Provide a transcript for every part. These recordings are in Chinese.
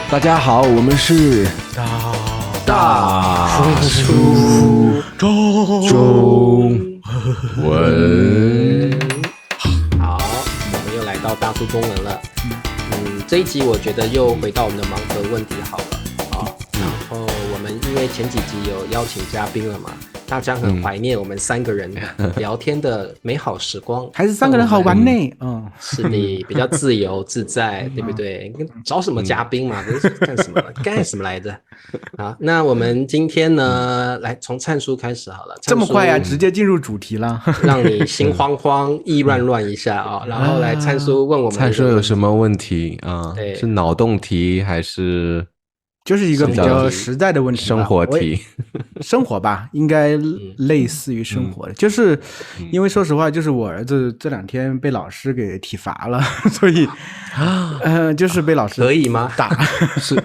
大家好，我们是大叔中文。好，我们又来到大叔中文了。这一集我觉得又回到我们的盲盒问题好了。好，然后我们因为前几集有邀请嘉宾了嘛，大家很怀念我们三个人聊天的美好时光，还是三个人好玩呢。是你比较自由自在，对不对？找什么嘉宾嘛，这是干什么来着？好，那我们今天呢，来从灿叔开始好了。这么快啊，直接进入主题了，让你心慌慌、意乱乱一下啊。然后来灿叔问我们，灿叔有什么问题啊？是脑洞题还是？就是一个比较实在的问题，生活题，生活吧，应该类似于生活的，就是因为说实话，就是我儿子这2天被老师给体罚了，所以就是被老师可以吗？打是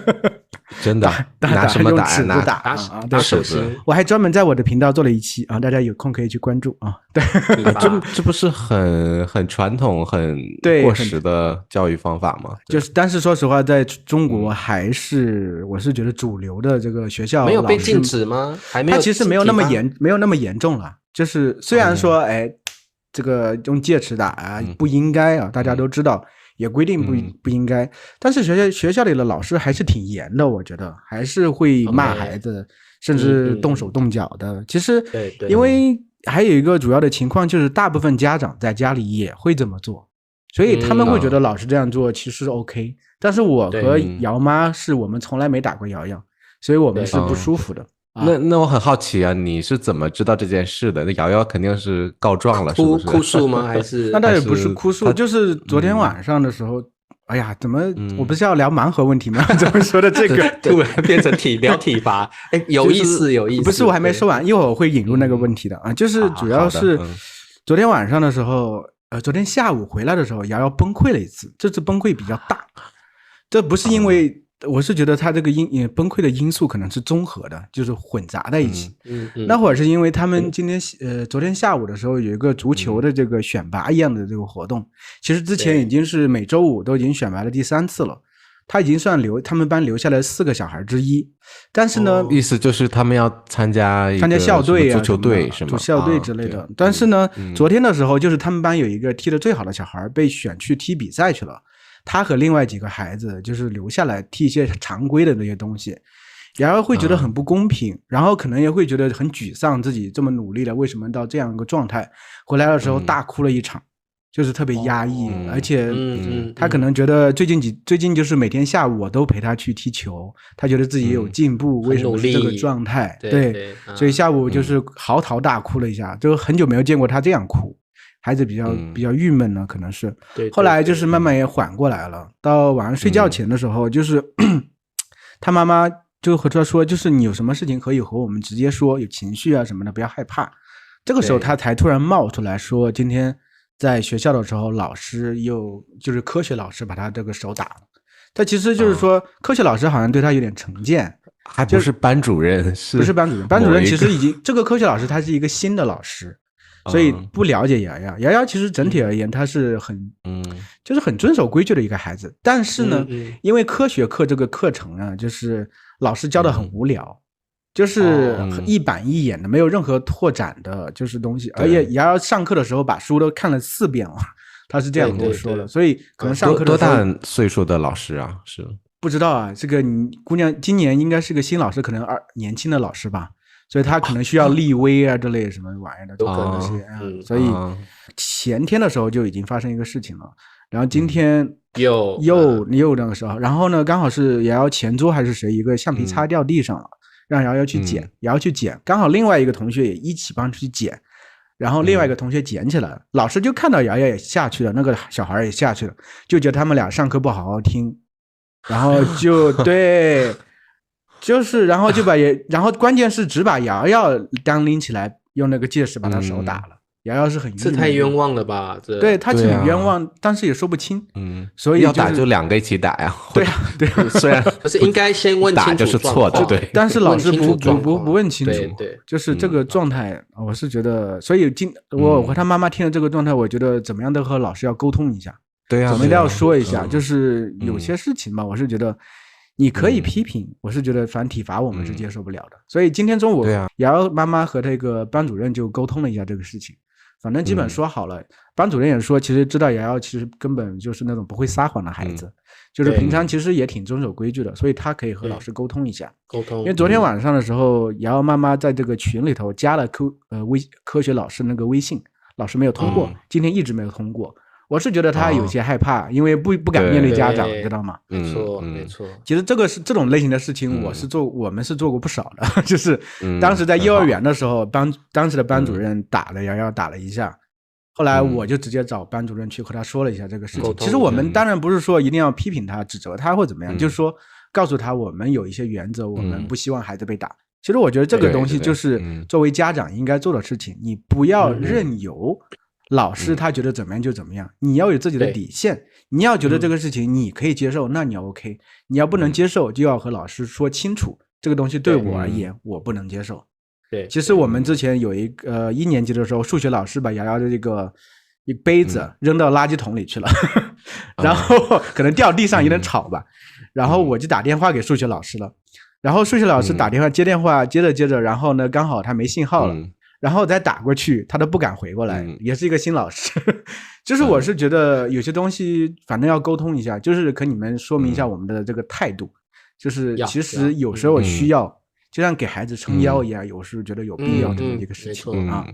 真的拿什么打？打手心。我还专门在我的频道做了一期啊，大家有空可以去关注啊。对，这不是很传统、很过时的教育方法吗？就是，但是说实话，在中国还是我是觉得主流的这个学校没有被禁止吗？还没有，它其实没有那么严重了。就是虽然说，这个用戒尺打啊不应该啊，大家都知道。也规定不应该，但是学校里的老师还是挺严的，我觉得还是会骂孩子，甚至动手动脚的。其实，因为还有一个主要的情况就是，大部分家长在家里也会这么做，所以他们会觉得老师这样做其实是 OK。但是我和瑶妈是我们从来没打过瑶瑶，所以我们是不舒服的。那我很好奇啊，你是怎么知道这件事的？那瑶瑶肯定是告状了，是不是？哭诉吗？还是那倒也不是哭诉，就是昨天晚上的时候，哎呀，怎么我不是要聊盲盒问题吗？怎么说的这个突然变成聊体罚？有意思。不是，我还没说完，一会儿我会引入那个问题的啊。就是主要是昨天晚上的时候，昨天下午回来的时候，瑶瑶崩溃了一次，这次崩溃比较大，这不是因为。我是觉得他这个崩溃的因素可能是综合的，就是混杂在一起。那会儿是因为他们昨天下午的时候有一个足球的这个选拔一样的这个活动，其实之前已经是每周5都已经选拔了第3次了，他已经算他们班留下来4个小孩之一。但是呢，意思就是他们要参加校队足球队是吗？校队之类的。但是呢，昨天的时候就是他们班有一个踢得最好的小孩被选去踢比赛去了。他和另外几个孩子就是留下来踢一些常规的那些东西，然后会觉得很不公平，然后可能也会觉得很沮丧，自己这么努力了，为什么到这样一个状态？回来的时候大哭了一场，就是特别压抑，而且他可能觉得最近就是每天下午我都陪他去踢球，他觉得自己有进步，为什么是这个状态？对，所以下午就是嚎啕大哭了一下，就很久没有见过他这样哭。孩子比较郁闷呢，可能是。后来就是慢慢也缓过来了。到晚上睡觉前的时候，就是他妈妈就和他说，就是你有什么事情可以和我们直接说，有情绪啊什么的，不要害怕。这个时候他才突然冒出来说，今天在学校的时候，老师就是科学老师把他这个手打了。他其实就是说，科学老师好像对他有点成见，还不是班主任，不是班主任？班主任其实已经这个科学老师他是一个新的老师。所以不了解瑶瑶其实整体而言他是就是很遵守规矩的一个孩子，但是呢因为科学课这个课程啊，就是老师教的很无聊，就是一板一眼的，没有任何拓展的就是东西，而且瑶上课的时候把书都看了4遍了，他是这样跟我说的。所以可能上课的时候多大岁数的老师啊？是不知道啊，这个姑娘今年应该是个新老师，可能年轻的老师吧，所以他可能需要立威啊之类什么玩意的，都可能些。所以前天的时候就已经发生一个事情了，然后今天又那个时候，然后呢刚好是瑶瑶前桌还是谁一个橡皮擦掉地上了，让瑶瑶去捡，瑶瑶去捡，刚好另外一个同学也一起帮去捡，然后另外一个同学捡起来了，老师就看到瑶瑶也下去了，那个小孩也下去了，就觉得他们俩上课不好好听，然后就对。就是然后关键是只把瑶瑶刚拎起来，用那个戒尺把他手打了。瑶瑶是很这太冤枉了吧？对，他是很冤枉，但是也说不清。所以要打就2个一起打呀。对啊，对啊，虽然可是应该先问清楚，打就是错的，对。但是老师不问清楚，对，就是这个状态，我是觉得，所以我和他妈妈听了这个状态，我觉得怎么样都和老师要沟通一下，对啊，怎么都要说一下，就是有些事情嘛，我是觉得。你可以批评，我是觉得反正体罚我们是接受不了的。所以今天中午瑶瑶妈妈和这个班主任就沟通了一下这个事情，反正基本说好了。班主任也说其实知道瑶瑶其实根本就是那种不会撒谎的孩子，就是平常其实也挺遵守规矩的，所以他可以和老师沟通一下。因为昨天晚上的时候，瑶瑶妈妈在这个群里头加了科学老师那个微信，老师没有通过，今天一直没有通过。我是觉得他有些害怕，因为不敢面对家长，知道吗？没错，没错。其实这种类型的事情，我们是做过不少的。就是当时在幼儿园的时候，当时的班主任打了瑶瑶打了一下，后来我就直接找班主任去和他说了一下这个事情。其实我们当然不是说一定要批评他、指责他或怎么样，就是说告诉他我们有一些原则，我们不希望孩子被打。其实我觉得这个东西就是作为家长应该做的事情，你不要任由老师他觉得怎么样就怎么样，你要有自己的底线，你要觉得这个事情你可以接受，那你要 OK， 你要不能接受就要和老师说清楚，这个东西对我而言我不能接受。对，其实我们之前有一年级的时候，数学老师把瑶瑶的这个一杯子扔到垃圾桶里去了，然后可能掉地上有点吵吧，然后我就打电话给数学老师了，然后数学老师打电话接电话接着，然后呢刚好他没信号了。然后再打过去他都不敢回过来，也是一个新老师。就是我是觉得有些东西反正要沟通一下，就是和你们说明一下我们的这个态度，就是其实有时候需要就像给孩子撑腰一样，有时候觉得有必要这么一个事情啊。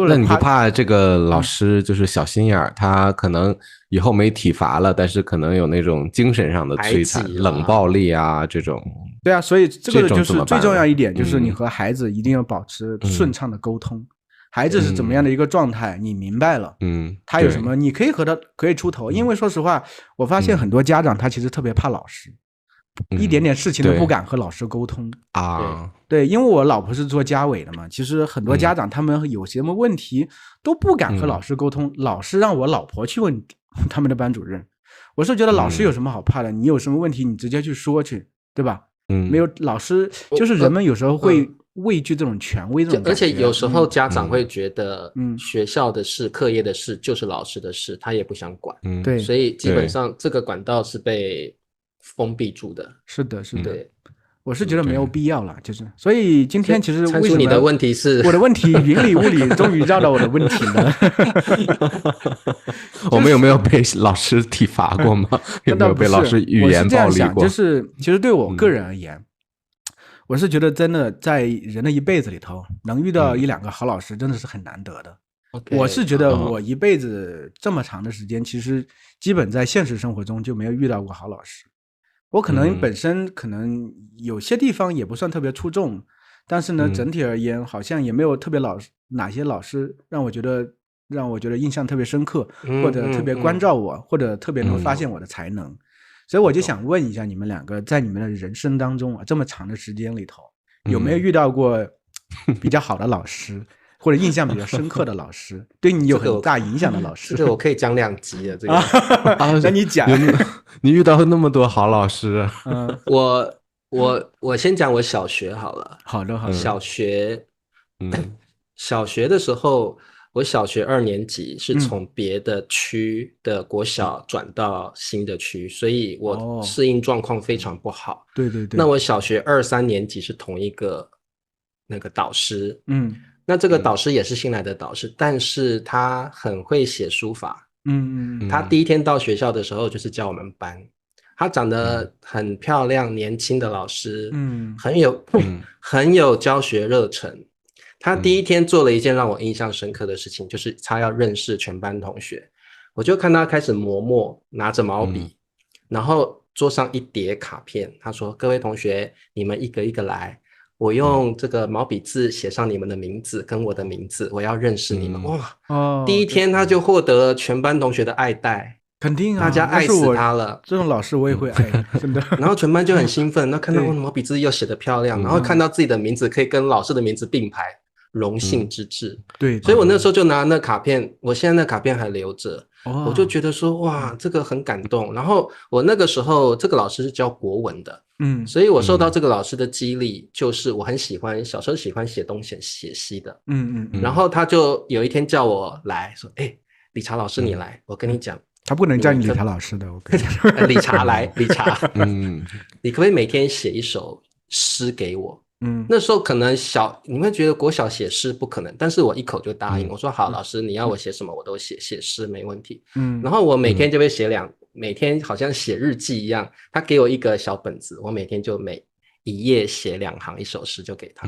那你不怕这个老师就是小心眼儿，他可能以后没体罚了，但是可能有那种精神上的摧残、冷暴力啊这种。对啊，所以这个就是最重要一点，就是你和孩子一定要保持顺畅的沟通。孩子是怎么样的一个状态，你明白了，他有什么，你可以和他可以出头。因为说实话，我发现很多家长他其实特别怕老师，一点点事情都不敢和老师沟通啊。对，因为我老婆是做家委的嘛，其实很多家长他们有些什么问题都不敢和老师沟通，老师让我老婆去问他们的班主任。我是觉得老师有什么好怕的，你有什么问题你直接去说去，对吧？没有老师，就是人们有时候会畏惧这种权威这种感觉，而且有时候家长会觉得学校的事、课业的事就是老师的事，他也不想管。对，所以基本上这个管道是被封闭住的。是的，是的。我是觉得没有必要了，就是所以今天其实为什么你的问题是我的问题云里雾里终于绕到我的问题了。我们有没有被老师体罚过吗？有没有被老师语言暴力过？就是其实对我个人而言，我是觉得真的在人的一辈子里头能遇到一两个好老师真的是很难得的。我是觉得我一辈子这么长的时间，其实基本在现实生活中就没有遇到过好老师。我可能本身可能有些地方也不算特别出众，但是呢整体而言好像也没有特别哪些老师让我觉得印象特别深刻，或者特别关照我，或者特别能发现我的才能。所以我就想问一下你们两个，在你们的人生当中这么长的时间里头，有没有遇到过比较好的老师或者印象比较深刻的老师，对你有很大影响的老师？这个我可以讲2集了。这个那你讲，你遇到那么多好老师。我先讲我小学好了。好的。小学的时候，我小学2年级是从别的区的国小转到新的区，所以我适应状况非常不好。对。那我小学2、3年级是同一个那个导师。那这个导师也是新来的导师，但是他很会写书法。他第一天到学校的时候就是教我们班，他长得很漂亮年轻的老师，很有教学热忱。他第一天做了一件让我印象深刻的事情，就是他要认识全班同学。我就看他开始磨墨，拿着毛笔，然后桌上一叠卡片，他说各位同学你们一个一个来，我用这个毛笔字写上你们的名字跟我的名字，我要认识你们。第一天他就获得了全班同学的爱戴。肯定啊，大家爱死他了。这种老师我也会爱，真的。然后全班就很兴奋，那看到我的毛笔字又写得漂亮，然后看到自己的名字可以跟老师的名字并排，荣幸之至。对，所以我那时候就拿那卡片，我现在那卡片还留着。我就觉得说哇，这个很感动。然后我那个时候这个老师是教国文的，所以我受到这个老师的激励，就是我很喜欢，小时候喜欢写东写西的。然后他就有一天叫我来说，理查老师你来，我跟你讲，他不能叫你理查老师的，我跟你说。理查来，理查，你可不可以每天写一首诗给我？那时候可能你会觉得国小写诗不可能，但是我一口就答应，我说好，老师你要我写什么我都写诗没问题。然后我每天就会每天好像写日记一样，他给我一个小本子，我每天就每一页写2行一首诗就给他。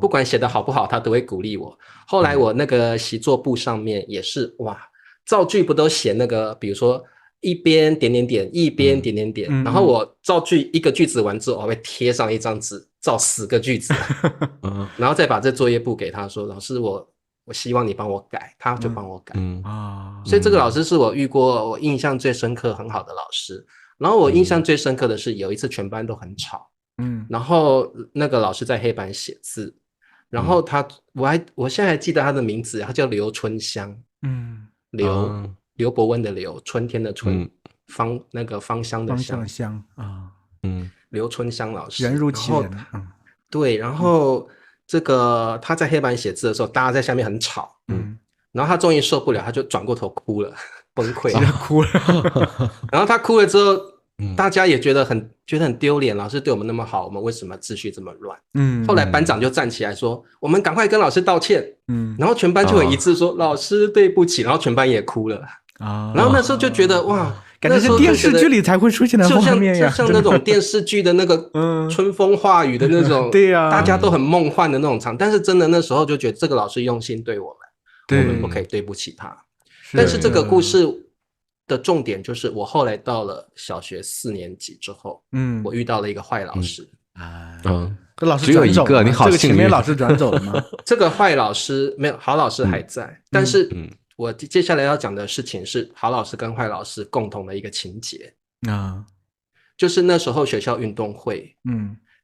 不管写的好不好，他都会鼓励我。后来我那个习作簿上面也是，哇，造句不都写那个，比如说一边点点点，一边点点点，然后我造句一个句子完之后，我会贴上一张纸，造10个句子，然后再把这作业簿给他说，老师我希望你帮我改，他就帮我改。所以这个老师是我遇过我印象最深刻很好的老师。然后我印象最深刻的是有一次全班都很吵，然后那个老师在黑板写字，然后我现在还记得他的名字，他叫刘春香，刘伯温的刘，春天的春，那个芳香的香啊，刘春香老师，人如其人。对，然后这个他在黑板写字的时候，大家在下面很吵，然后他终于受不了，他就转过头哭了，崩溃了，哭了。然后他哭了之后，大家也觉得很丢脸，老师对我们那么好，我们为什么秩序这么乱？后来班长就站起来说，我们赶快跟老师道歉。然后全班就很一致说，老师对不起，然后全班也哭了。然后那时候就觉得哇，感觉是电视剧里才会出现的画面呀，就像那种电视剧的那个春风化雨的那种，对呀，大家都很梦幻的那种场。但是真的那时候就觉得这个老师用心对我们，我们不可以对不起他。但是这个故事的重点就是我后来到了小学4年级之后，我遇到了一个坏老师。这老师只有一个，你好幸运。这个前面老师转走了吗？这个坏老师没有，好老师还在。但是我接下来要讲的事情是好老师跟坏老师共同的一个情节就是那时候学校运动会，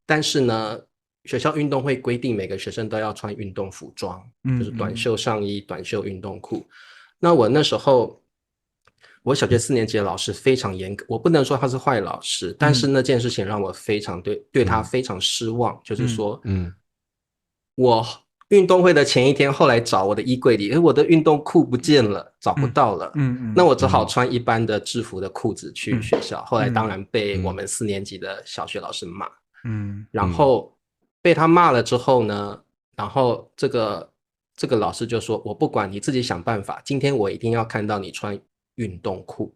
但是呢，学校运动会规定每个学生都要穿运动服装，就是短袖上衣、短袖运动裤。那我那时候，我小学4年级的老师非常严格，我不能说他是坏老师，但是那件事情让我非常对他非常失望，就是说，我运动会的前一天，后来找我的衣柜里，我的运动裤不见了，找不到了，那我只好穿一般的制服的裤子去学校。后来当然被我们4年级的小学老师骂，然后被他骂了之后呢，然后这个老师就说，我不管，你自己想办法，今天我一定要看到你穿运动裤。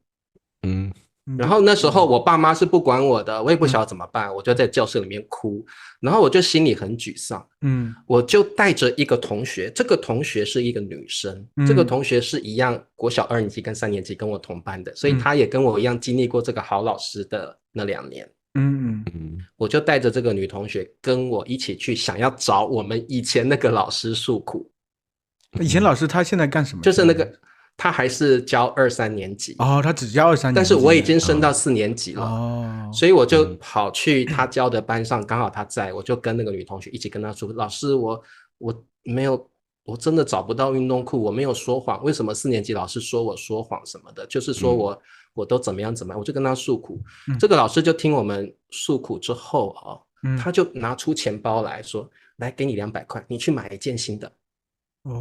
然后那时候我爸妈是不管我的，我也不晓得怎么办，我就在教室里面哭，然后我就心里很沮丧。我就带着一个同学，这个同学是一个女生，这个同学是一样国小2年级跟3年级跟我同班的，所以她也跟我一样经历过这个好老师的那2年。我就带着这个女同学跟我一起去想要找我们以前那个老师诉苦。以前老师他现在干什么？就是那个他还是教2、3年级他只教2、3年级，但是我已经升到4年级了所以我就跑去他教的班上，刚好他在，我就跟那个女同学一起跟他说，老师我没有，我真的找不到运动裤，我没有说谎，为什么4年级老师说我说谎什么的，就是说我都怎么样，我就跟他诉苦。这个老师就听我们诉苦之后他就拿出钱包来说，来给你200块，你去买一件新的，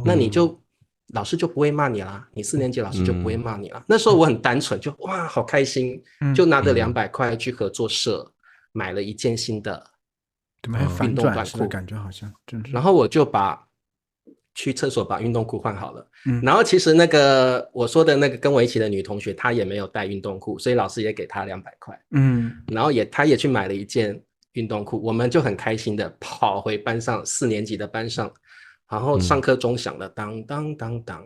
那你就老师就不会骂你啦，你4年级老师就不会骂你啦。那时候我很单纯，就哇好开心，就拿着200块去合作社买了一件新的运动短裤，感觉好像真是。然后我就去厕所把运动裤换好了。然后其实那个我说的那个跟我一起的女同学，她也没有带运动裤，所以老师也给她200块。然后她也去买了一件运动裤，我们就很开心的跑回班上，4年级的班上。然后上课钟响了，当当当当，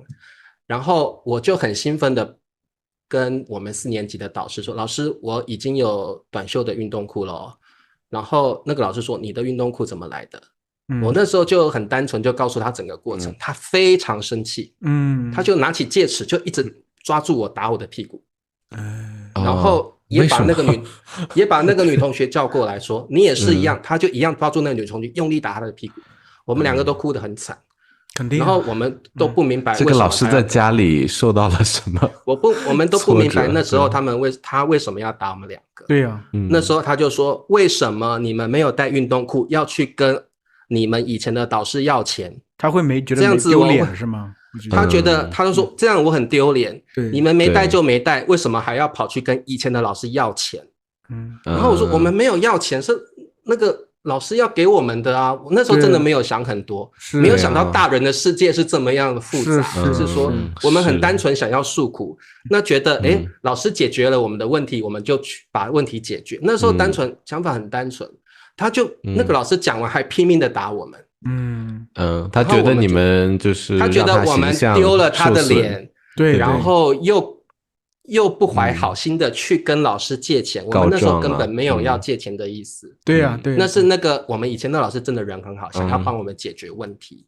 然后我就很兴奋的跟我们4年级的导师说，老师我已经有短袖的运动裤了然后那个老师说，你的运动裤怎么来的？我那时候就很单纯就告诉他整个过程，他非常生气，他就拿起戒尺就一直抓住我打我的屁股，然后也把那个女同学叫过来说，你也是一样，他就一样抓住那个女同学用力打她的屁股，我们2个都哭得很惨，肯定。然后我们都不明白这个老师在家里受到了什么我们都不明白那时候他为什么要打我们2个。对呀，那时候他就说，为什么你们没有带运动裤要去跟你们以前的导师要钱？他会觉得没丢脸是吗？他觉得他就说这样我很丢脸，你们没带就没带，为什么还要跑去跟以前的老师要钱？然后我说我们没有要钱，是那个老师要给我们的啊。我那时候真的没有想很多，没有想到大人的世界是这么样的复杂，就是说我们很单纯想要诉苦，那觉得老师解决了我们的问题，我们就去把问题解决。那时候单纯想法很单纯，他就那个老师讲完还拼命的打我们。他觉得你们就是他觉得我们丢了他的脸，对，然后又不怀好心的去跟老师借钱，我们那时候根本没有要借钱的意思。对啊，对，那是那个我们以前的老师真的人很好，想要帮我们解决问题。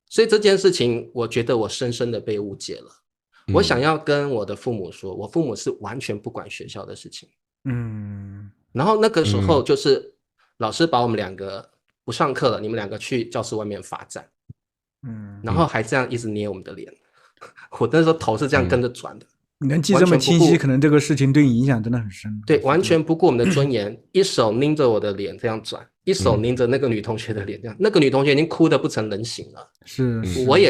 所以这件事情，我觉得我深深的被误解了。我想要跟我的父母说，我父母是完全不管学校的事情。然后那个时候就是老师把我们两个不上课了，你们两个去教室外面罚站。然后还这样一直捏我们的脸，我那时候头是这样跟着转的。你能记这么清晰，可能这个事情对你影响真的很深。对，完全不顾我们的尊严，一手拎着我的脸这样转，一手拎着那个女同学的脸这样。那个女同学已经哭得不成人形了，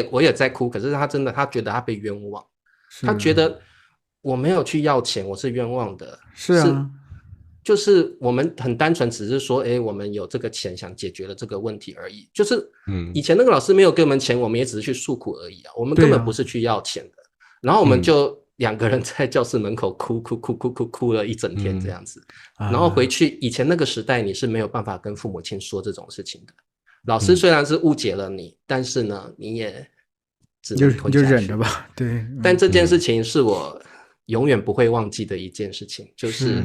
我也在哭，可是她真的，她觉得她被冤枉，她觉得我没有去要钱，我是冤枉的。是啊，就是我们很单纯，只是说，我们有这个钱想解决了这个问题而已。就是，以前那个老师没有给我们钱，我们也只是去诉苦而已啊，我们根本不是去要钱的。然后我们就2个人在教室门口哭了一整天这样子。然后回去，以前那个时代你是没有办法跟父母亲说这种事情的。老师虽然是误解了你，但是呢，你也只能吞下去，就忍着吧。对，但这件事情是我永远不会忘记的一件事情，就是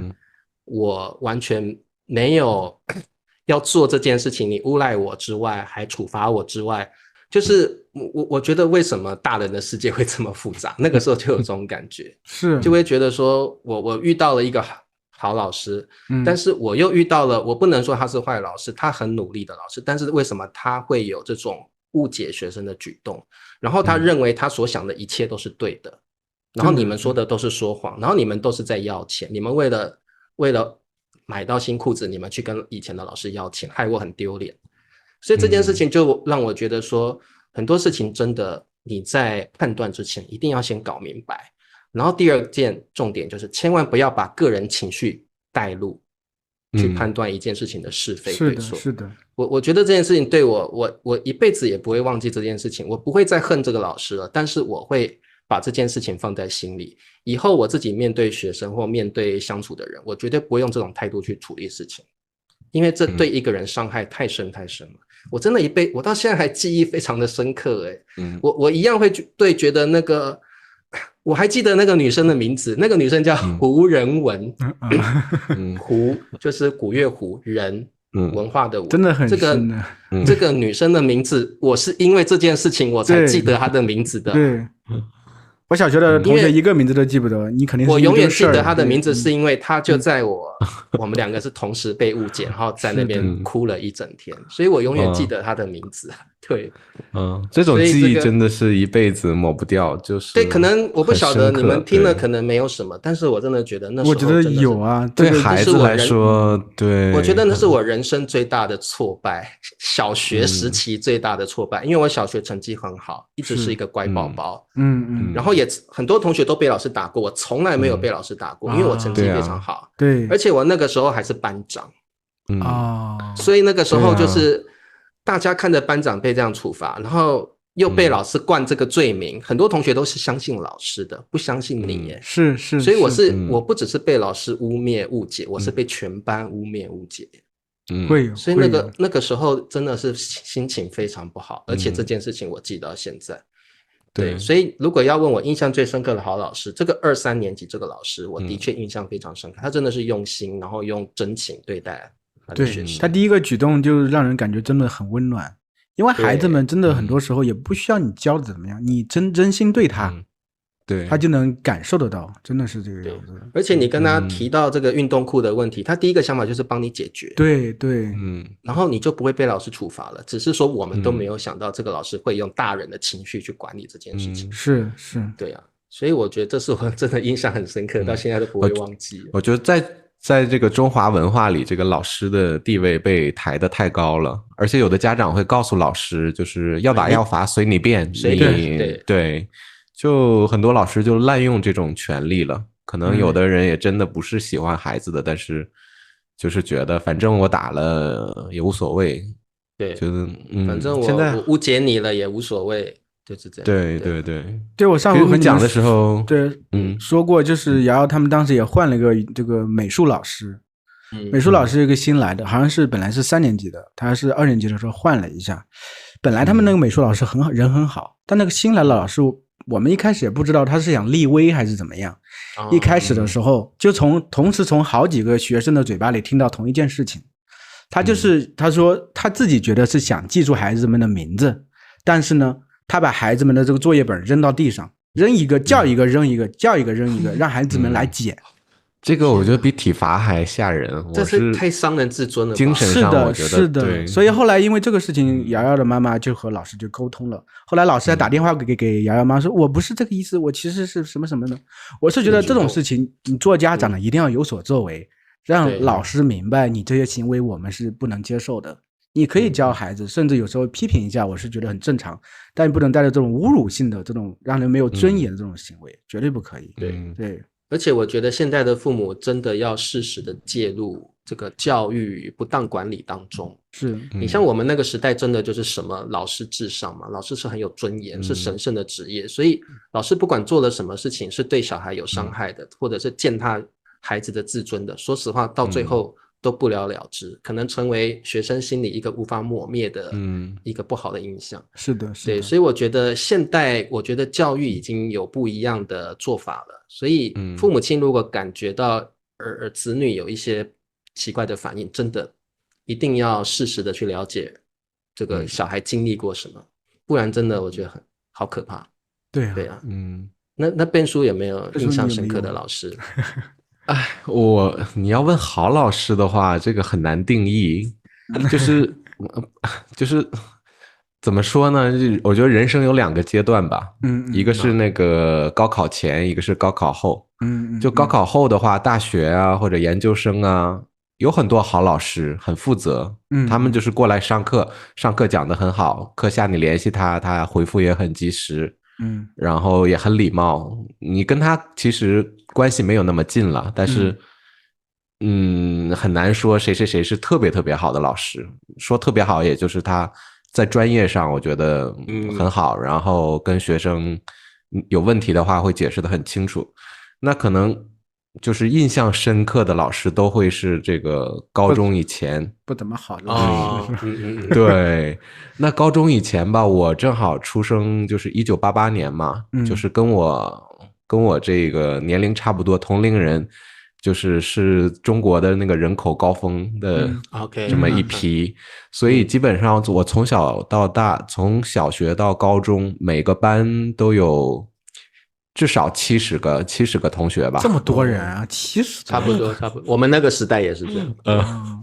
我完全没有要做这件事情，你诬赖我之外，还处罚我之外，就是我觉得为什么大人的世界会这么复杂？那个时候就有这种感觉，就会觉得说我遇到了一个好老师，但是我又遇到了，我不能说他是坏老师，他很努力的老师，但是为什么他会有这种误解学生的举动？然后他认为他所想的一切都是对的，然后你们说的都是说谎，然后你们都是在要钱，你们为了买到新裤子，你们去跟以前的老师要钱，害我很丢脸。所以这件事情就让我觉得说，很多事情真的你在判断之前一定要先搞明白。然后第二件重点就是千万不要把个人情绪带入去判断一件事情的是非对错。是的，我觉得这件事情对我一辈子也不会忘记这件事情，我不会再恨这个老师了，但是我会把这件事情放在心里，以后我自己面对学生或面对相处的人，我绝对不会用这种态度去处理事情，因为这对一个人伤害太深太深了。我真的我到现在还记忆非常的深刻我一样会觉得那个，我还记得那个女生的名字，那个女生叫胡人文，胡就是古月胡，人文化的文，真的很深的。这个女生的名字，我是因为这件事情我才记得她的名字的。对，我小学的同学一个名字都记不得，你肯定是我永远记得她的名字，是因为她就在我们两个是同时被误解，然后在那边哭了一整天，所以我永远记得她的名字。对，这种记忆真的是一辈子抹不掉，就是对，可能我不晓得你们听了可能没有什么，但是我真的觉得那时候我觉得有啊，对孩子来说，对，我觉得那是我人生最大的挫败，小学时期最大的挫败，因为我小学成绩很好，一直是一个乖宝宝，然后也很多同学都被老师打过，我从来没有被老师打过，因为我成绩非常好，对，而且我那个时候还是班长，所以那个时候就是大家看着班长被这样处罚，然后又被老师冠这个罪名，很多同学都是相信老师的，不相信你耶。是，所以我不只是被老师污蔑误解，我是被全班污蔑误解。所以那个时候真的是心情非常不好，而且这件事情我记到现在。对，所以如果要问我印象最深刻的好老师，这个2、3年级这个老师，我的确印象非常深刻，他真的是用心，然后用真情对待他的学生。他第一个举动就让人感觉真的很温暖，因为孩子们真的很多时候也不需要你教的怎么样，你真心对他，对，他就能感受得到，真的是这个样子。而且你跟他提到这个运动裤的问题，他第一个想法就是帮你解决。对，然后你就不会被老师处罚了。只是说我们都没有想到这个老师会用大人的情绪去管理这件事情。是，对啊，所以我觉得这是我真的印象很深刻，到现在都不会忘记。我觉得在在这个中华文化里，这个老师的地位被抬得太高了，而且有的家长会告诉老师，就是要打要罚随你便，对，就很多老师就滥用这种权利了。可能有的人也真的不是喜欢孩子的，但是就是觉得反正我打了也无所谓，对，就是反正现在我误解你了也无所谓。就是这样。对，我上回和你讲的时候，对，说过，就是瑶瑶他们当时也换了一个这个美术老师，美术老师一个新来的，好像是本来是3年级的，他是2年级的时候换了一下。本来他们那个美术老师人很好，但那个新来的老师，我们一开始也不知道他是想立威还是怎么样。一开始的时候，就同时从好几个学生的嘴巴里听到同一件事情，他说他自己觉得是想记住孩子们的名字，但是呢，他把孩子们的这个作业本扔到地上，扔一个叫一个扔一个，叫一个扔一个，让孩子们来捡。这个我觉得比体罚还吓人，这是太伤人自尊了吧。精神上我觉得是的，对。所以后来因为这个事情，瑶瑶的妈妈就和老师就沟通了。后来老师还打电话给瑶瑶妈说，我不是这个意思，我其实是什么什么的。我是觉得这种事情，你做家长的一定要有所作为，让老师明白你这些行为我们是不能接受的。你可以教孩子，甚至有时候批评一下，我是觉得很正常，但你不能带着这种侮辱性的、这种让人没有尊严的这种行为，绝对不可以。对。而且我觉得现在的父母真的要适时的介入这个教育不当管理当中。是你像我们那个时代，真的就是什么老师至上嘛，老师是很有尊严，是神圣的职业，所以老师不管做了什么事情是对小孩有伤害的，或者是践踏孩子的自尊的，说实话，到最后都不了了之，可能成为学生心里一个无法抹灭的一个不好的印象。是的，对，所以我觉得现代，我觉得教育已经有不一样的做法了。所以父母亲如果感觉到子女有一些奇怪的反应，真的一定要适时的去了解这个小孩经历过什么，不然真的我觉得好可怕。对啊，那Ben叔有没有印象深刻的老师？哎，你要问好老师的话，这个很难定义，就是怎么说呢？我觉得人生有2个阶段吧，一个是那个高考前，一个是高考后。就高考后的话，大学啊或者研究生啊，有很多好老师，很负责，他们就是过来上课讲得很好，课下你联系他，他回复也很及时。然后也很礼貌，你跟他其实关系没有那么近了，但是很难说谁是特别特别好的老师。说特别好，也就是他在专业上我觉得很好，然后跟学生有问题的话会解释得很清楚。那可能就是印象深刻的老师都会是这个高中以前不怎么好的对，那高中以前吧，我正好出生就是1988年嘛，就是跟我这个年龄差不多同龄人，是中国的那个人口高峰的这么一批，所以基本上我从小到大，从小学到高中，每个班都有至少70个同学吧。这么多人啊，70，差不多。我们那个时代也是这样。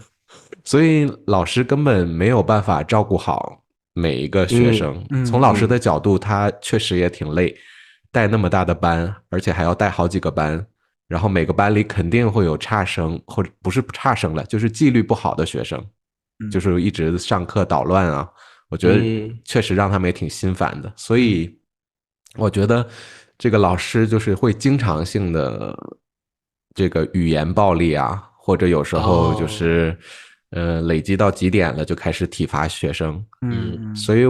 所以老师根本没有办法照顾好每一个学生。从老师的角度，他确实也挺累，带那么大的班，而且还要带好几个班，然后每个班里肯定会有差生，或者不是差生了，就是纪律不好的学生，就是一直上课捣乱啊。我觉得确实让他们也挺心烦的。所以我觉得这个老师就是会经常性的这个语言暴力啊，或者有时候就是累积到极点了就开始体罚学生。所以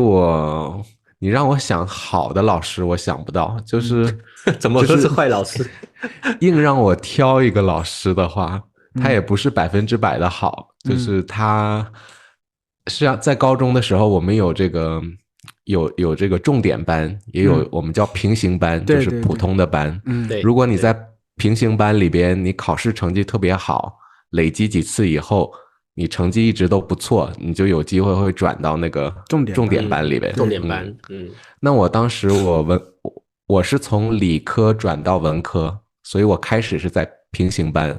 你让我想好的老师我想不到，就是怎么说是坏老师？硬让我挑一个老师的话，他也不是100%的好，就是他是在高中的时候我们有这个有这个重点班，也有我们叫平行班，就是普通的班。如果你在平行班里边，你考试成绩特别好，累积几次以后，你成绩一直都不错，你就有机会会转到那个重点班里边。重点班，那我当时我是从理科转到文科，所以我开始是在平行班，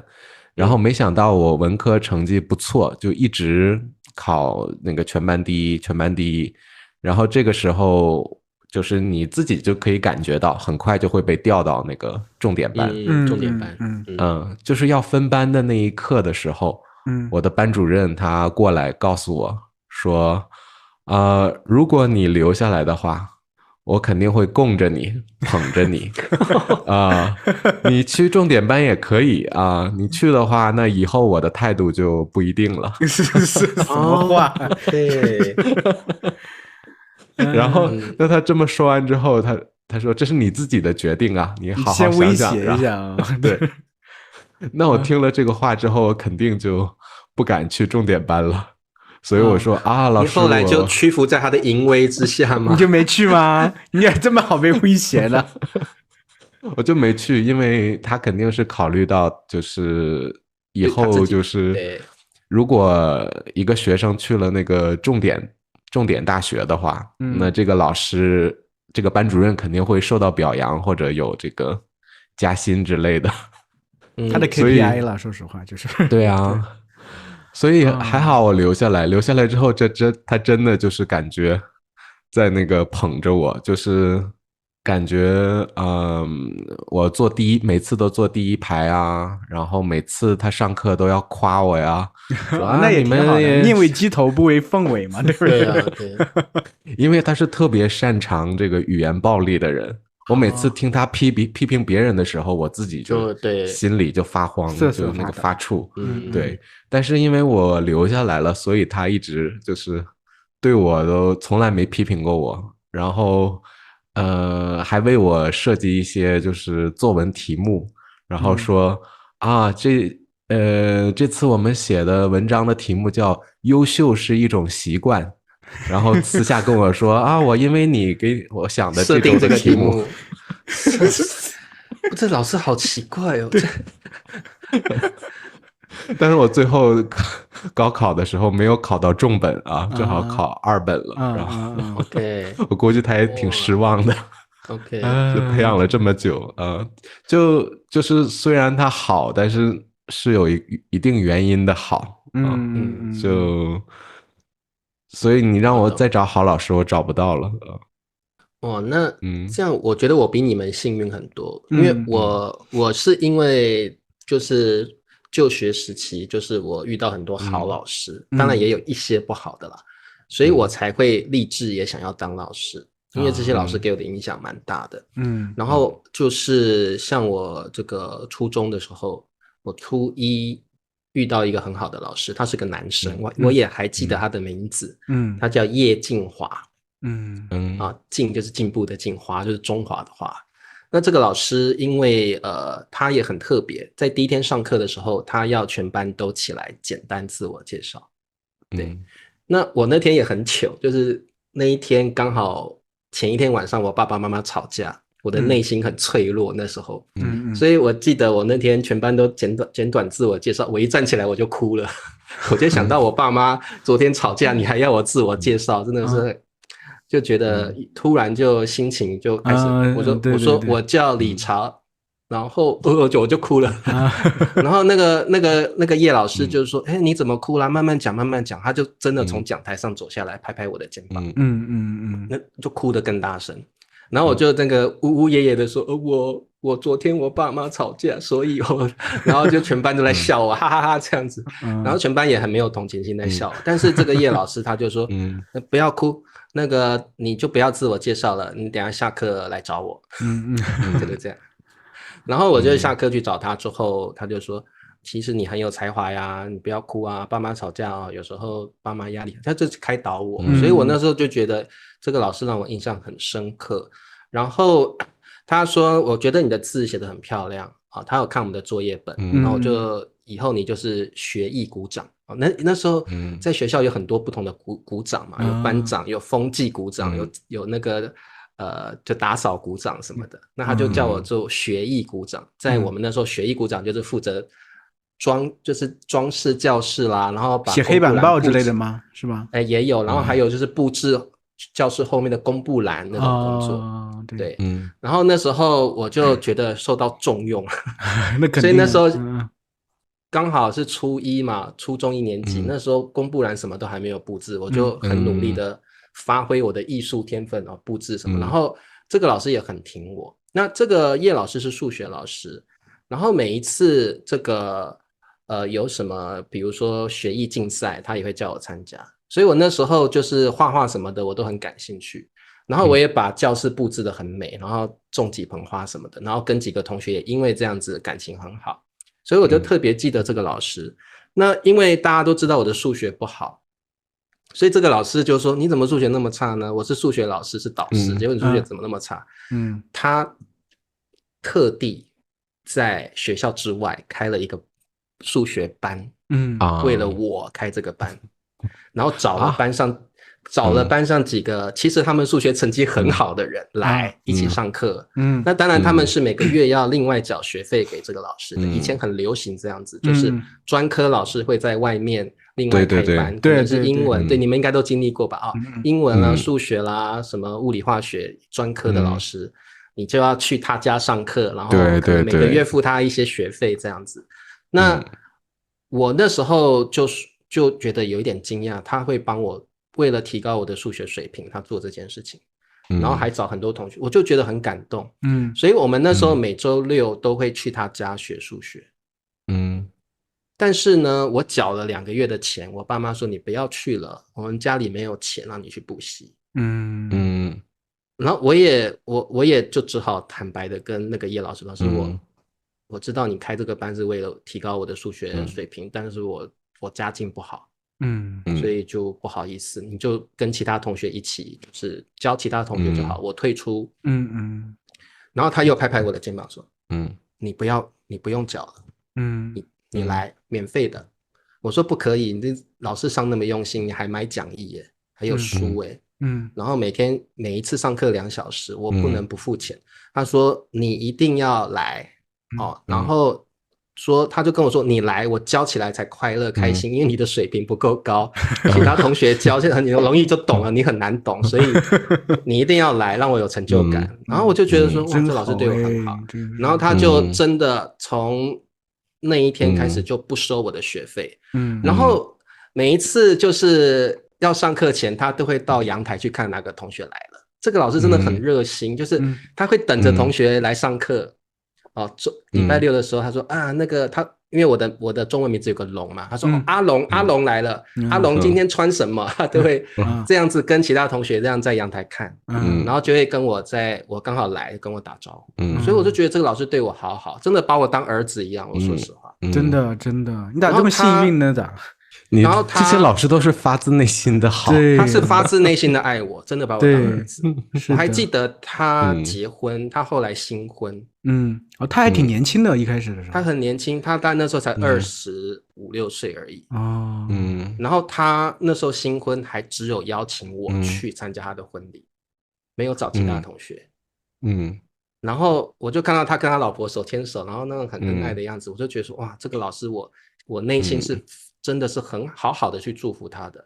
然后没想到我文科成绩不错，就一直考那个全班第一。然后这个时候就是你自己就可以感觉到，很快就会被调到那个重点班。重点班，就是要分班的那一刻的时候，我的班主任他过来告诉我说，如果你留下来的话，我肯定会供着你，捧着你。你去重点班也可以啊，你去的话，那以后我的态度就不一定了。是什么话？对。然后，那他这么说完之后，他说：“这是你自己的决定啊，你好好想想。”先威胁一下啊。对。那我听了这个话之后，我肯定就不敢去重点班了。所以我说老师，你后来就屈服在他的淫威之下吗？你就没去吗？你还这么好被威胁呢？我就没去，因为他肯定是考虑到，就是以后就是如果一个学生去了那个重点大学的话，那这个老师这个班主任肯定会受到表扬，或者有这个加薪之类的。他的 KPI 了，说实话就是对啊。所以还好我留下来之后，他真的就是感觉在那个捧着我，就是感觉我每次都坐第一排啊，然后每次他上课都要夸我呀。那也挺好的，宁为鸡头不为凤尾嘛，对不对？对啊，对。因为他是特别擅长这个语言暴力的人，我每次听他批评别人的时候，我自己就心里就发慌，就那个发怵。对。但是因为我留下来了，所以他一直就是对我都从来没批评过我，然后还为我设计一些就是作文题目，然后说这次我们写的文章的题目叫优秀是一种习惯，然后私下跟我说我因为你给我想的设定这个题目这老师好奇怪哦。但是我最后高考的时候没有考到重本啊，正好考2本了。然后OK，我估计他也挺失望的。OK，就培养了这么久，就是虽然他好，但是有一定原因的好。所以你让我再找好老师，我找不到了。那这样我觉得我比你们幸运很多，因为我是因为就是就学时期，就是我遇到很多好老师，当然也有一些不好的啦，所以我才会立志也想要当老师，因为这些老师给我的影响蛮大的。然后就是像我这个初中的时候，我初一遇到一个很好的老师，他是个男生，我也还记得他的名字，他叫叶进华。进就是进步的进，华就是中华的华。那这个老师因为他也很特别，在第一天上课的时候，他要全班都起来简单自我介绍。对，那我那天也很糗，就是那一天刚好前一天晚上我爸爸妈妈吵架，我的内心很脆弱那时候，所以我记得我那天全班都简短自我介绍，我一站起来我就哭了，我就想到我爸妈昨天吵架，你还要我自我介绍，真的是就觉得突然就心情就开始，我说我叫李朝，然后我就哭了，然后那个叶老师就是说，你怎么哭啦？慢慢讲慢慢讲，他就真的从讲台上走下来，拍拍我的肩膀，那就哭得更大声。然后我就那个呜呜咽咽的说，我昨天我爸妈吵架，所以然后就全班都在笑我，哈哈哈这样子，然后全班也很没有同情心在笑，但是这个叶老师他就说，不要哭，那个你就不要自我介绍了，你等一下下课来找我，就这样。然后我就下课去找他之后，他就说，其实你很有才华呀，你不要哭啊，爸妈吵架有时候爸妈压力，他就是开导我，所以我那时候就觉得这个老师让我印象很深刻。然后他说，我觉得你的字写得很漂亮，他有看我们的作业本，然后我就以后你就是学艺股长。那时候在学校有很多不同的股长嘛，有班长，有风纪股长，有那个就打扫股长什么的，那他就叫我做学艺股长。在我们那时候，学艺股长就是负责就是装饰教室啦，然后把写黑板报之类的吗？是吗？也有，然后还有就是布置教室后面的公布栏那种工作，对，然后那时候我就觉得受到重用，那肯定，所以那时候刚好是初一嘛，初中1年级，那时候公布栏什么都还没有布置，我就很努力的发挥我的艺术天分哦，布置什么。然后这个老师也很挺我。那这个叶老师是数学老师，然后每一次这个有什么，比如说学艺竞赛，他也会叫我参加。所以我那时候就是画画什么的，我都很感兴趣。然后我也把教室布置得很美，然后种几盆花什么的，然后跟几个同学也因为这样子感情很好，所以我就特别记得这个老师。那因为大家都知道我的数学不好，所以这个老师就说：“你怎么数学那么差呢？我是数学老师，是导师，结果你数学怎么那么差？”他特地在学校之外开了一个数学班，为了我开这个班，然后找了班上几个其实他们数学成绩很好的人来一起上课。那当然他们是每个月要另外缴学费给这个老师的。以前很流行这样子，就是专科老师会在外面另外开班，可能是英文，对，你们应该都经历过吧？英文啦、数学啦、什么物理化学专科的老师，你就要去他家上课，然后可能每个月付他一些学费这样子。那我那时候就觉得有一点惊讶，他会帮我为了提高我的数学水平，他做这件事情，然后还找很多同学，我就觉得很感动。所以我们那时候每周六都会去他家学数学。但是呢，我缴了2个月的钱，我爸妈说你不要去了，我们家里没有钱让你去补习。然后我也就只好坦白的跟那个叶老师说，我知道你开这个班是为了提高我的数学水平，但是我家境不好，所以就不好意思，你就跟其他同学一起，就是教其他同学就好，我退出。然后他又拍拍我的肩膀说，你不用缴了，你来免费的。我说不可以，你这老师上那么用心，你还买讲义耶，还有书耶。然后每一次上课2小时，我不能不付钱。他说你一定要来然后说他就跟我说你来，我教起来才快乐开心，因为你的水平不够高，其他同学教起来你容易就懂了，你很难懂，所以你一定要来，让我有成就感。然后我就觉得说哇，这老师对我很好。然后他就真的从那一天开始就不收我的学费。然后每一次就是要上课前，他都会到阳台去看哪个同学来了。这个老师真的很热心，就是他会等着同学来上课。礼拜六的时候，他说那个他，因为我的中文名字有个龙嘛，他说阿龙来了，阿龙今天穿什么？他都会这样子跟其他同学这样在阳台看，然后就会跟我刚好来跟我打招呼。所以我就觉得这个老师对我好好，真的把我当儿子一样。我说实话，真的，你咋这么幸运呢？咋？然后这些老师都是发自内心的好，他是发自内心的爱我，真的把我当儿子。我还记得他结婚，他后来新婚。他还挺年轻的，一开始的时候。他很年轻，他大概那时候才25、26岁而已。然后他那时候新婚，还只有邀请我去参加他的婚礼，没有找其他同学。然后我就看到他跟他老婆手牵手，然后那种很恩爱的样子，我就觉得说哇，这个老师我内心是真的是很好的去祝福他的。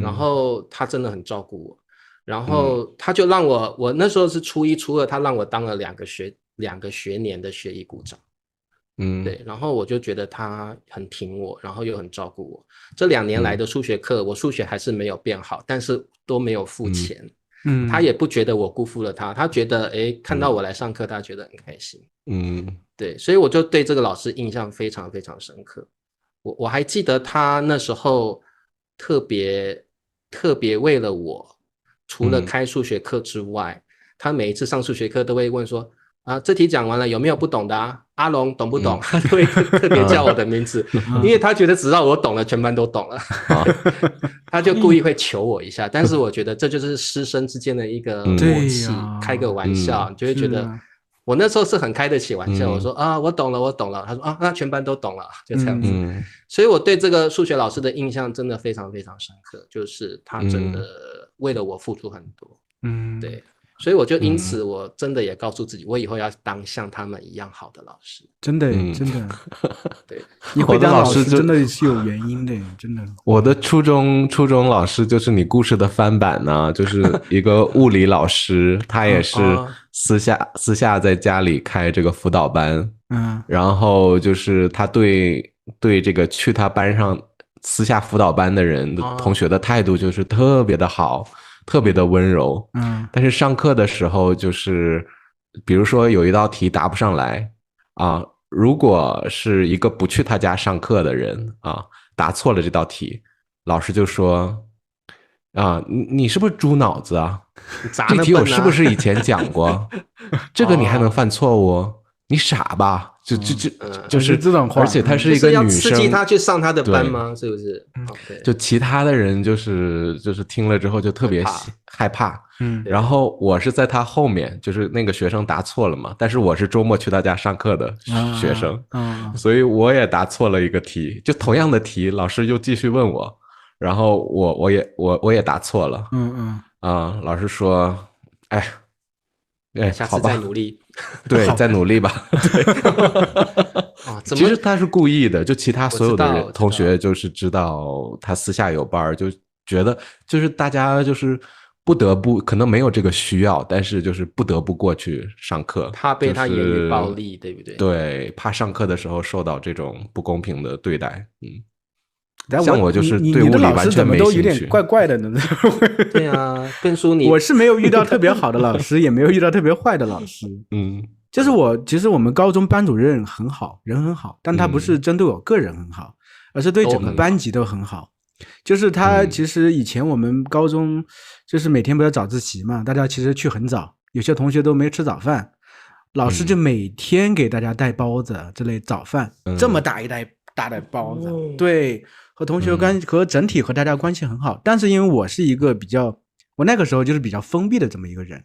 然后他真的很照顾我，然后他就让我那时候是初1、初2，他让我当了2个学年的学艺股长。对，然后我就觉得他很挺我，然后又很照顾我。这2年来的数学课，我数学还是没有变好，但是都没有付钱。他也不觉得我辜负了他，他觉得看到我来上课，他觉得很开心。对，所以我就对这个老师印象非常非常深刻。我还记得他那时候特别为了我，除了开数学课之外，他每一次上数学课都会问说这题讲完了有没有不懂的啊？阿龙懂不懂？他都会特别叫我的名字，因为他觉得只要我懂了，全班都懂了。他就故意会求我一下，但是我觉得这就是师生之间的一个默契，开个玩笑，你就会觉得我那时候是很开得起玩笑。我说我懂了。他说那全班都懂了，就这样子。所以我对这个数学老师的印象真的非常非常深刻，就是他真的为了我付出很多。对。所以我就因此我真的也告诉自己，我以后要当像他们一样好的老师。真的对，你会当老师真的是有原因的，真的。我的初中老师就是你故事的翻版呢，就是一个物理老师，他也是私下在家里开这个辅导班。然后就是他对这个去他班上私下辅导班的人同学的态度就是特别的好，特别的温柔。但是上课的时候就是比如说有一道题答不上来啊，如果是一个不去他家上课的人啊，答错了这道题，老师就说啊，你是不是猪脑子啊？这题我是不是以前讲过？这个你还能犯错误？你傻吧？就是这种话，而且她是一个女生，就是要刺激她去上她的班吗？是不是？就其他的人就是听了之后就特别害怕。然后我是在他后面，就是那个学生答错了嘛，但是我是周末去他家上课的学生，所以我也答错了一个题，就同样的题，老师又继续问我，然后我也答错了。老师说，哎，下次再努力。对，再努力吧。其实他是故意的，就其他所有的同学就是知道他私下有伴，就觉得就是大家就是不得不，可能没有这个需要，但是就是不得不过去上课，怕被他言语暴力，对不对？对，怕上课的时候受到这种不公平的对待。像我就是对物理完全没兴趣，你的老师怎么都有点怪怪的呢？对啊，笨叔你，我是没有遇到特别好的老师，也没有遇到特别坏的老师。就是其实我们高中班主任很好，人很好，但他不是针对我个人很好，而是对整个班级都很好。就是他其实以前我们高中就是每天不要早自习嘛，大家其实去很早，有些同学都没吃早饭，老师就每天给大家带包子之类早饭，这么大一袋大的包子，对，和同学和整体和大家关系很好。但是因为我是一个我那个时候就是比较封闭的这么一个人，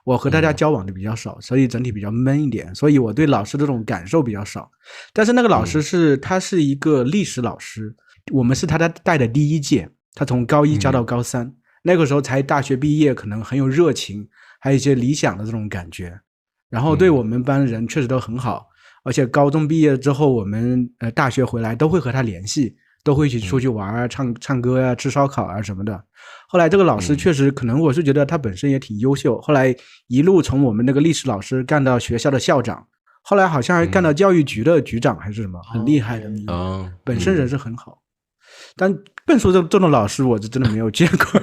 我和大家交往的比较少，所以整体比较闷一点，所以我对老师这种感受比较少。但是那个老师他是一个历史老师，我们是他带的第一届，他从高1教到高3，那个时候才大学毕业，可能很有热情，还有一些理想的这种感觉。然后对我们班人确实都很好，而且高中毕业之后，我们大学回来都会和他联系，都会一起出去玩啊，唱歌啊，吃烧烤啊什么的。后来这个老师确实可能我是觉得他本身也挺优秀，后来一路从我们那个历史老师干到学校的校长，后来好像还干到教育局的局长还是什么，很厉害的。本身人是很好，但笨叔这种老师我是真的没有见过。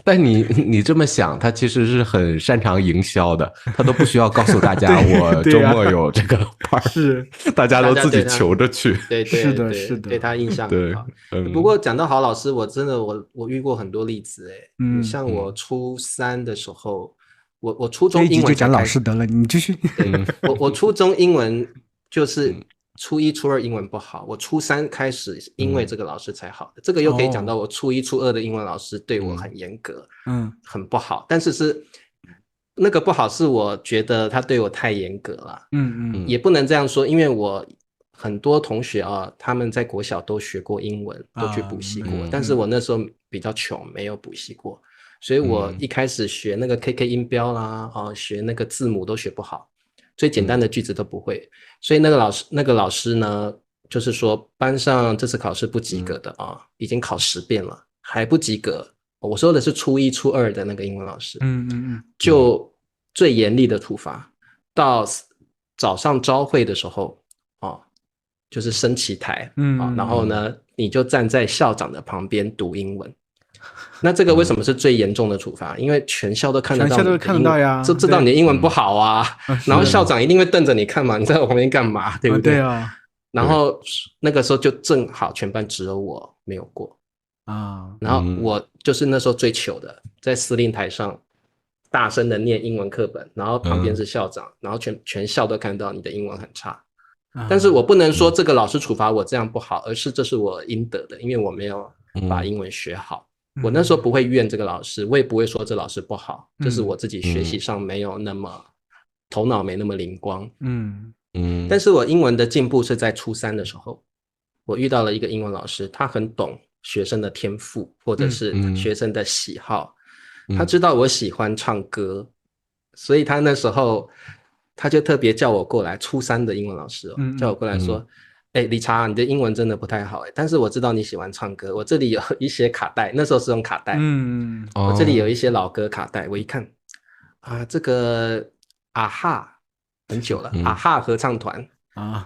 但你这么想，他其实是很擅长营销的，他都不需要告诉大家我周末有这个班，是大家都自己求着去。对，是的，对他印象很好。不过讲到好老师，我真的我遇过很多例子像我初3的时候，我初中英文就讲老师得了，你继续。我初中英文就是初1、初2英文不好，我初3开始因为这个老师才好的。这个又可以讲到我初1、初2的英文老师对我很严格，很不好。但是那个不好是我觉得他对我太严格了，也不能这样说，因为我很多同学他们在国小都学过英文，都去补习过，但是我那时候比较穷，没有补习过，所以我一开始学那个 KK 音标啦，学那个字母都学不好。最简单的句子都不会，所以那个老师呢，就是说班上这次考试不及格的已经考10遍了，还不及格。我说的是初1、初2的那个英文老师，就最严厉的处罚，到早上朝会的时候就是升旗台，然后呢，你就站在校长的旁边读英文。那这个为什么是最严重的处罚？因为全校都看得到你的英文，全校都看得到呀，就知道你的英文不好啊。然后校长一定会瞪着你看嘛，你在我旁边干嘛？对不对？对啊。然后那个时候就正好全班只有我没有过啊。然后我就是那时候最糗的，在司令台上大声的念英文课本，然后旁边是校长，然后全校都看到你的英文很差。但是我不能说这个老师处罚我这样不好，而是这是我应得的，因为我没有把英文学好。我那时候不会怨这个老师，我也不会说这老师不好，就是我自己学习上没有那么头脑没那么灵光。但是我英文的进步是在初3的时候，我遇到了一个英文老师，他很懂学生的天赋或者是学生的喜好，他知道我喜欢唱歌，所以他那时候他就特别叫我过来，初3的英文老师叫我过来说，理查，你的英文真的不太好但是我知道你喜欢唱歌，我这里有一些卡带，那时候是用卡带，我这里有一些老歌卡带，我一看这个啊哈很久了，啊哈合唱团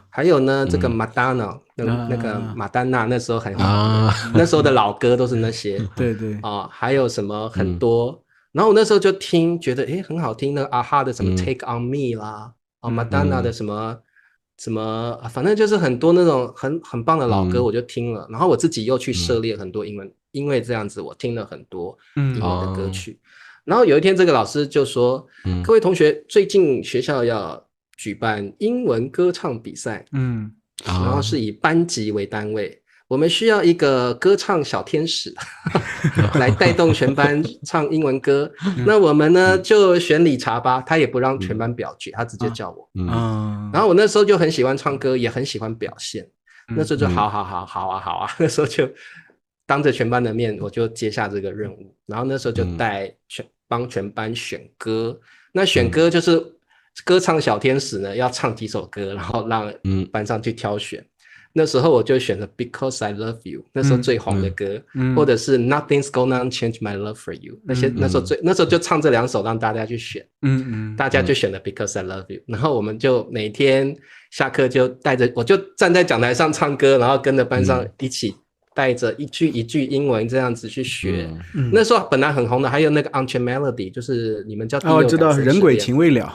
还有呢这个马丹娜，那个马丹娜那时候很好那时候的老歌都是那些对对还有什么很多然后我那时候就听，觉得很好听，那个AHA的什么 Take on Me 啦，Madonna 的什么反正就是很多那种很棒的老歌，我就听了。然后我自己又去涉猎很多英文，因为这样子我听了很多英文的歌曲。然后有一天这个老师就说，各位同学，最近学校要举办英文歌唱比赛，然后是以班级为单位。我们需要一个歌唱小天使来带动全班唱英文歌。那我们呢就选理查吧，他也不让全班表决，他直接叫我。然后我那时候就很喜欢唱歌，也很喜欢表现。那时候就好啊，那时候就当着全班的面，我就接下这个任务。然后那时候就帮全班选歌。那选歌就是歌唱小天使呢，要唱几首歌，然后让班上去挑选。那时候我就选了 Because I Love You， 那时候最红的歌，或者是 Nothing's Gonna Change My Love For You， 那时候就唱这2首让大家去选，大家就选了 Because I Love You， 然后我们就每天下课就我就站在讲台上唱歌，然后跟着班上一起带着一句一句英文这样子去学。那时候本来很红的还有那个 Unchained Melody， 就是你们叫第6感知道人鬼情未了，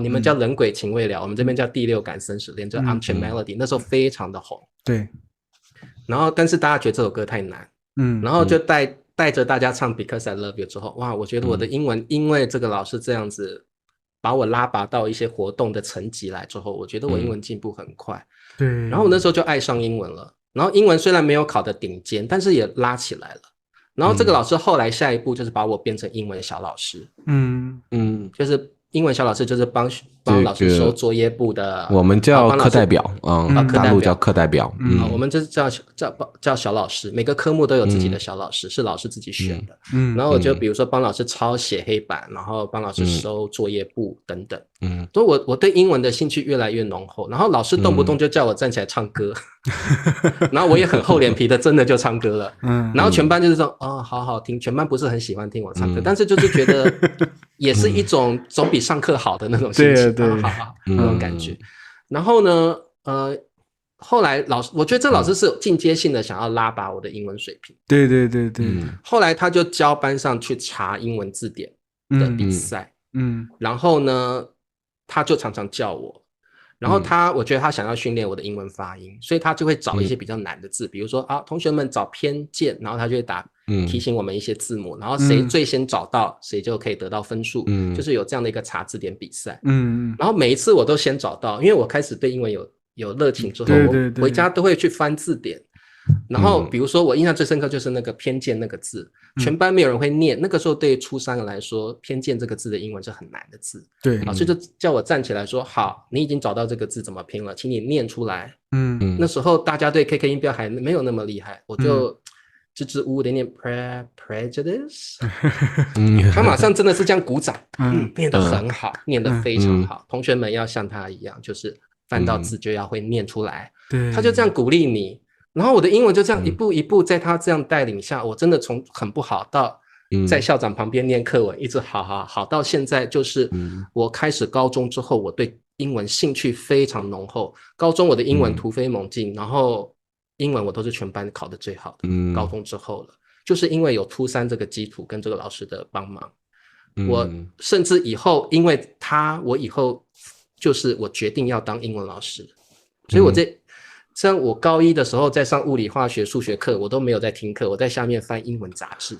你们叫人鬼情未了，我们这边叫第6感生死恋，叫 Unchained Melody， 那时候非常的红。对，然后但是大家觉得这首歌太难，然后就带着大家唱 Because I Love You 之后，哇，我觉得我的英文因为这个老师这样子把我拉拔到一些活动的层级来之后，我觉得我英文进步很快。对，然后我那时候就爱上英文了。然后英文虽然没有考得顶尖，但是也拉起来了。然后这个老师后来下一步就是把我变成英文小老师。就是英文小老师就是帮老师收作业簿的，我们叫课代表，大陆叫课代表。我们这叫小老师，每个科目都有自己的小老师，是老师自己选的。然后我就比如说帮老师抄写黑板，然后帮老师收作业簿等等。所以我对英文的兴趣越来越浓厚。然后老师动不动就叫我站起来唱歌，然后我也很厚脸皮的真的就唱歌了。然后全班就是说好好听，全班不是很喜欢听我唱歌，但是就是觉得也是一种总比上课好的那种心情。对，好那种感觉。然后呢后来我觉得这老师是进阶性的想要拉拔我的英文水平。对，后来他就教班上去查英文字典的比赛。然后呢他就常常叫我，然后我觉得他想要训练我的英文发音，所以他就会找一些比较难的字，比如说同学们找偏见，然后他就会提醒我们一些字母，然后谁最先找到谁就可以得到分数。就是有这样的一个查字典比赛。然后每一次我都先找到，因为我开始对英文有热情之后，我回家都会去翻字典。然后比如说我印象最深刻就是那个偏见那个字，全班没有人会念，那个时候对初3来说偏见这个字的英文是很难的字。对，老师就叫我站起来说，好，你已经找到这个字怎么拼了，请你念出来。那时候大家对 KK 音标还没有那么厉害，我就支支吾吾的念 prejudice， 他马上真的是这样鼓掌，念得很好，念得非常好。同学们要像他一样，就是翻到字就要会念出来。他就这样鼓励你。然后我的英文就这样一步一步在他这样带领下，我真的从很不好到在校长旁边念课文，一直好到现在，就是我开始高中之后，我对英文兴趣非常浓厚。高中我的英文突飞猛进，然后英文我都是全班考得最好的。高中之后了，就是因为有初3这个基础跟这个老师的帮忙，我甚至以后因为我以后就是我决定要当英文老师，所以我像我高1的时候在上物理化学数学课，我都没有在听课，我在下面翻英文杂志。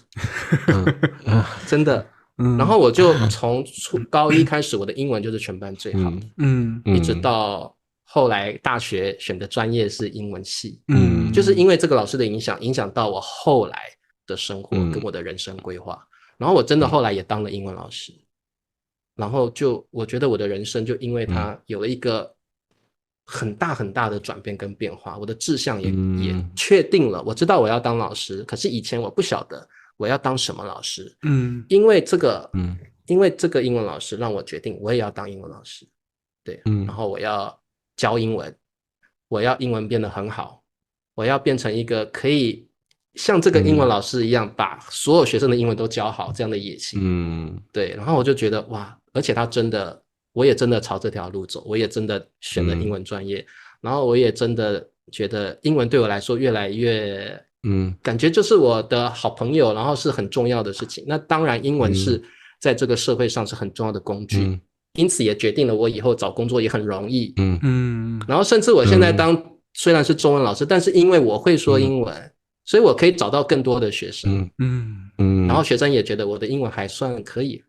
真的。然后我就从高1开始，我的英文就是全班最好的。一直到后来大学选的专业是英文系。就是因为这个老师的影响到我后来的生活跟我的人生规划。然后我真的后来也当了英文老师，然后我觉得我的人生就因为他有了一个很大很大的转变跟变化，我的志向也确定了。我知道我要当老师，可是以前我不晓得我要当什么老师。因为这个英文老师让我决定我也要当英文老师。对，然后我要教英文，我要英文变得很好，我要变成一个可以像这个英文老师一样把所有学生的英文都教好这样的野心。对，然后我就觉得哇，而且我也真的朝这条路走，我也真的选了英文专业。然后我也真的觉得英文对我来说越来越感觉就是我的好朋友，然后是很重要的事情。那当然英文是在这个社会上是很重要的工具，因此也决定了我以后找工作也很容易。然后甚至我现在虽然是中文老师，但是因为我会说英文，所以我可以找到更多的学生。然后学生也觉得我的英文还算可以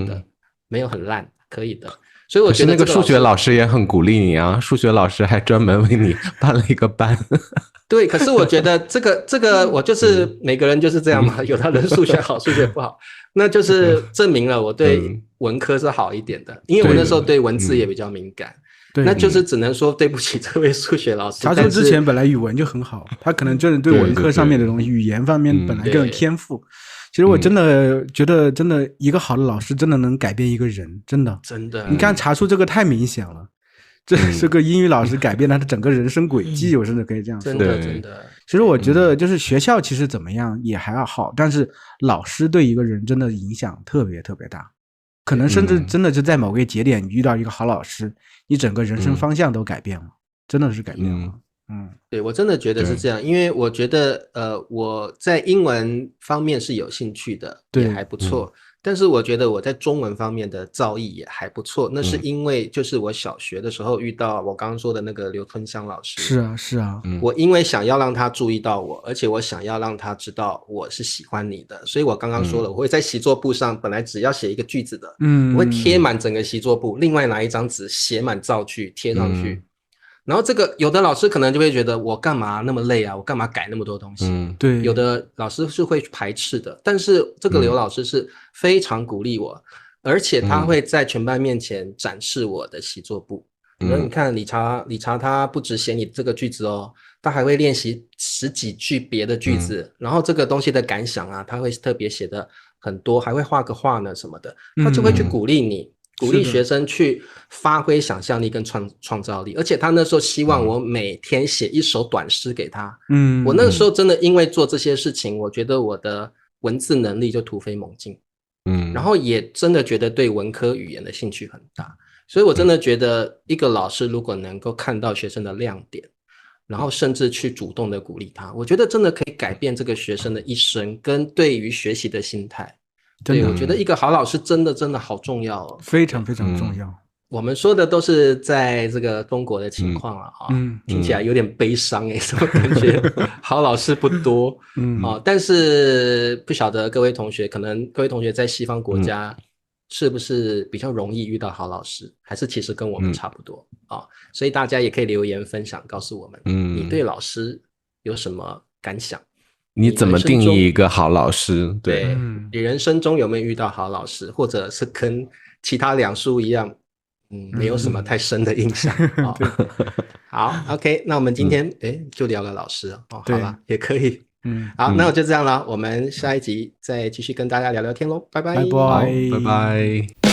的，没有很烂，可以的。所以我觉得那个数学老师也很鼓励你啊，数学老师还专门为你办了一个班。对，可是我觉得这个我就是每个人就是这样嘛，有的人数学好，数学不好，那就是证明了我对文科是好一点的，因为我那时候对文字也比较敏感。那就是只能说对不起这位数学老师。查出之前本来语文就很好，他可能真的对文科上面的东西，语言方面本来就有天赋。其实我真的觉得，真的一个好的老师真的能改变一个人，真的。你看查出这个太明显了，这个英语老师改变了他的整个人生轨迹，我甚至可以这样说。真的。其实我觉得就是学校其实怎么样也还要好，但是老师对一个人真的影响特别特别大。可能甚至真的就在某个节点遇到一个好老师，你整个人生方向都改变了，真的是改变了。对，我真的觉得是这样，因为我觉得我在英文方面是有兴趣的，也还不错。但是我觉得我在中文方面的造诣也还不错，那是因为就是我小学的时候遇到我刚刚说的那个刘吞香老师。是啊，我因为想要让他注意到我，而且我想要让他知道我是喜欢你的，所以我刚刚说了，我会在习作簿上本来只要写一个句子的，我会贴满整个习作簿，另外拿一张纸写满造句贴上去。然后这个有的老师可能就会觉得我干嘛那么累啊，我干嘛改那么多东西。对，有的老师是会排斥的，但是这个刘老师是非常鼓励我，而且他会在全班面前展示我的习作簿。你看理查他不只写你这个句子哦，他还会练习10几句别的句子，然后这个东西的感想啊，他会特别写的很多，还会画个画呢什么的，他就会去鼓励你。鼓励学生去发挥想象力跟创造力，而且他那时候希望我每天写一首短诗给他。我那个时候真的因为做这些事情，我觉得我的文字能力就突飞猛进。然后也真的觉得对文科语言的兴趣很大，所以我真的觉得一个老师如果能够看到学生的亮点，然后甚至去主动的鼓励他，我觉得真的可以改变这个学生的一生跟对于学习的心态。对，我觉得一个好老师真的好重要哦，非常非常重要。我们说的都是在这个中国的情况啊，听起来有点悲伤怎么感觉好老师不多但是不晓得各位同学，可能各位同学在西方国家是不是比较容易遇到好老师，还是其实跟我们差不多所以大家也可以留言分享告诉我们，你对老师有什么感想？你怎么定义一个好老师？对，你人生中有没有遇到好老师，或者是跟其他两书一样，没有什么太深的印象好 OK， 那我们今天就聊了老师好吧，也可以好，那我就这样了，我们下一集再继续跟大家聊聊天咯，拜拜，拜拜。拜拜。